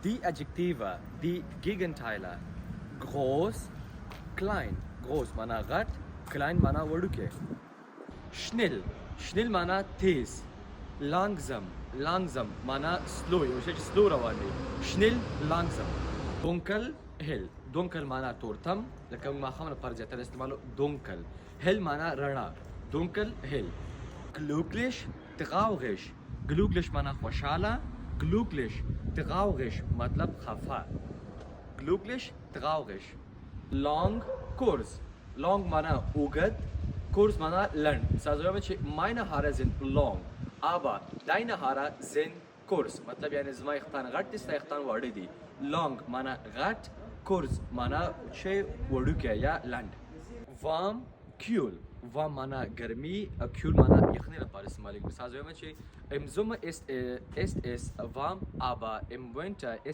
Die Adjektive, die Gegenteile. Groß, klein. Groß माना غټ, klein माना वडुके. Schnell, schnell माना तेज. Langsam, langsam माना slow. یو شی چې slow روان دی. Schnell, langsam. Dunkel, hell. Dunkel माना تورتم. لکه موږ ماښام لپاره زیاتره استعمالو dunkel. Hell माना رڼا. Dunkel, hell. Glücklich, traurig. Glücklich माना خوشحاله. Glücklich, traurig मतलब خفا. Glücklich, traurig. Long, kurz. Long माना اوږد. Kurz माना لنډ. مثال زویم چې meine Haare sind long. aber deine Haare sind kurz. مطلب یعنی زما یختان غټ دي ستا یختان واړه دي. Long माना غټ. Kurz माना چې وړوکی یا لنډ. Warm, kühl. Warm माना ګرمي. Kühl माना یخنۍ لپاره استعمالیږي. مثال زویم چې im Sommer ist es warm, aber im Winter